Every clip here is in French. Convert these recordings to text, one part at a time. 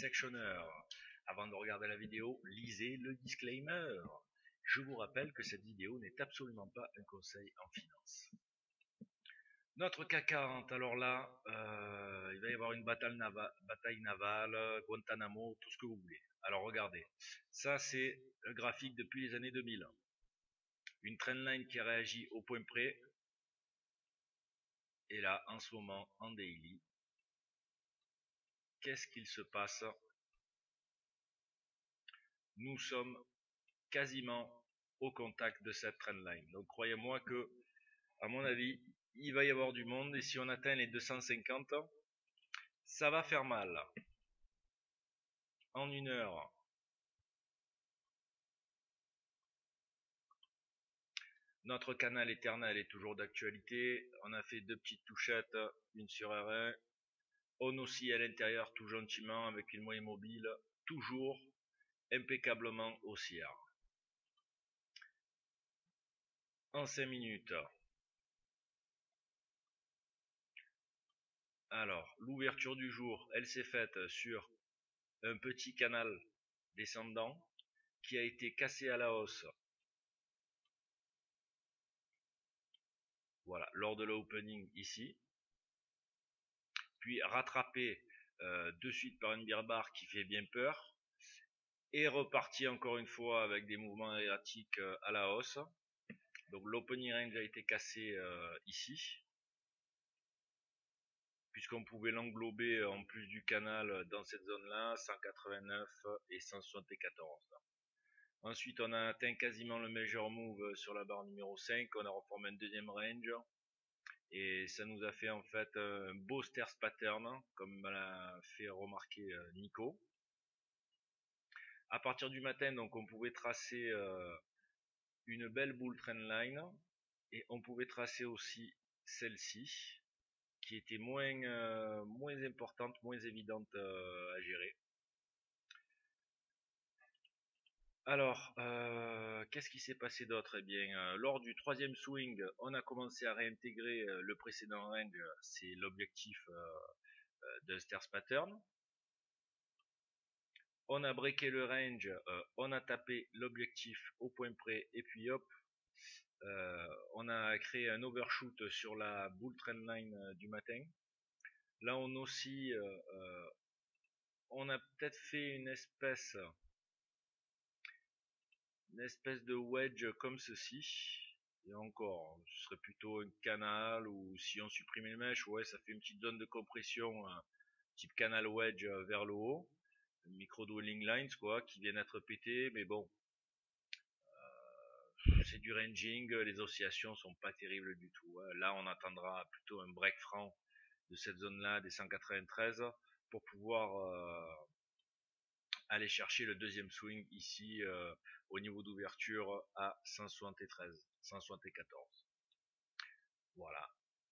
sectionneur. Avant de regarder la vidéo, lisez le disclaimer. Je vous rappelle que cette vidéo n'est absolument pas un conseil en finance. Notre CAC 40, alors là, il va y avoir une bataille navale, Guantanamo, tout ce que vous voulez. Alors regardez, ça c'est le graphique depuis les années 2000. Une trendline qui réagit au point près. Et là, en ce moment, en daily, qu'est-ce qu'il se passe? Nous sommes quasiment au contact de cette trendline. Donc croyez-moi que, à mon avis, il va y avoir du monde. Et si on atteint les 250, ça va faire mal. En une heure, notre canal éternel est toujours d'actualité. On a fait deux petites touchettes, une sur R1. On oscille à l'intérieur tout gentiment avec une moyenne mobile, toujours impeccablement haussière. En 5 minutes. Alors, l'ouverture du jour, elle s'est faite sur un petit canal descendant qui a été cassé à la hausse. Voilà, lors de l'opening ici. Puis rattrapé de suite par une bear bar qui fait bien peur. Et reparti encore une fois avec des mouvements erratiques à la hausse. Donc l'opening range a été cassé ici. Puisqu'on pouvait l'englober en plus du canal dans cette zone là, 189 et 174. Ensuite on a atteint quasiment le major move sur la barre numéro 5, on a reformé un deuxième range et ça nous a fait en fait un beau stairs pattern comme l'a fait remarquer Nico. À partir du matin donc on pouvait tracer une belle bull trendline et on pouvait tracer aussi celle-ci qui était moins importante, moins évidente à gérer. Alors, qu'est-ce qui s'est passé d'autre? Eh bien, lors du troisième swing, on a commencé à réintégrer le précédent range, c'est l'objectif d'un stairs pattern. On a breaké le range, on a tapé l'objectif au point près, et puis hop, on a créé un overshoot sur la bull trendline du matin. Là, on oscille, on a peut-être fait une espèce de wedge comme ceci. Et encore, ce serait plutôt un canal, ou si on supprime les mèches, ouais, ça fait une petite zone de compression type canal wedge vers le haut, micro dwelling lines quoi, qui viennent être pétés, mais bon, c'est du ranging, les oscillations sont pas terribles du tout. Là on attendra plutôt un break franc de cette zone là des 193 pour pouvoir aller chercher le deuxième swing ici au niveau d'ouverture à 173, 174. Voilà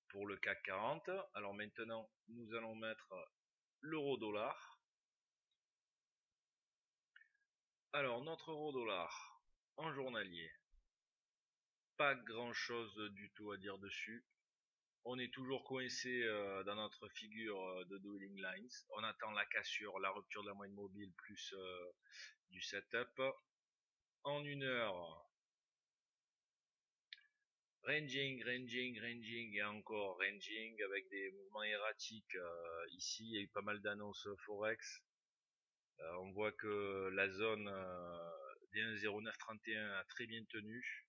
pour le CAC 40. Alors maintenant nous allons mettre l'euro dollar. Alors notre euro dollar en journalier, pas grand chose du tout à dire dessus. On est toujours coincé dans notre figure de dwelling lines. On attend la cassure, la rupture de la moyenne mobile plus du setup. En une heure, ranging et encore ranging avec des mouvements erratiques. Ici, il y a eu pas mal d'annonces Forex. On voit que la zone des 1,0931 a très bien tenu.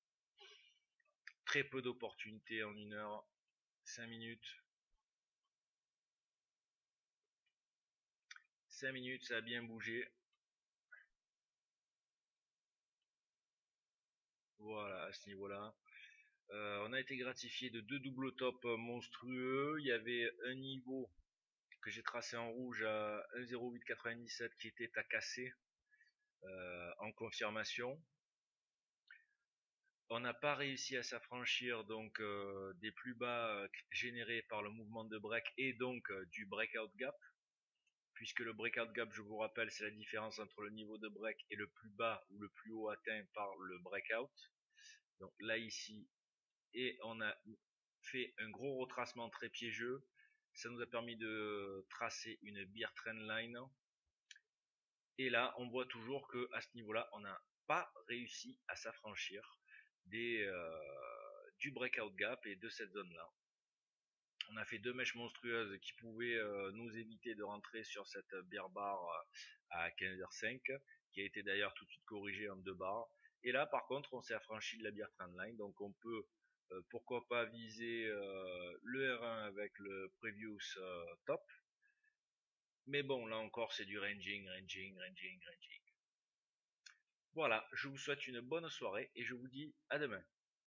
Très peu d'opportunités en une heure. 5 minutes. 5 minutes, ça a bien bougé. Voilà, à ce niveau-là. On a été gratifié de deux doubles tops monstrueux. Il y avait un niveau que j'ai tracé en rouge à 1,0897 qui était à casser en confirmation. On n'a pas réussi à s'affranchir donc des plus bas générés par le mouvement de break et donc du breakout gap, puisque le breakout gap, je vous rappelle, c'est la différence entre le niveau de break et le plus bas ou le plus haut atteint par le breakout. Donc là ici, et on a fait un gros retracement très piégeux. Ça nous a permis de tracer une bear trend line Et là, on voit toujours que à ce niveau-là, on n'a pas réussi à s'affranchir du breakout gap et de cette zone-là. On a fait 2 mèches monstrueuses qui pouvaient nous éviter de rentrer sur cette bear bar à 15h05, qui a été d'ailleurs tout de suite corrigée en 2 barres. Et là, par contre, on s'est affranchi de la bear trendline, donc on peut pourquoi pas viser le R1 avec le previous top. Mais bon, là encore, c'est du ranging. Voilà, je vous souhaite une bonne soirée et je vous dis à demain.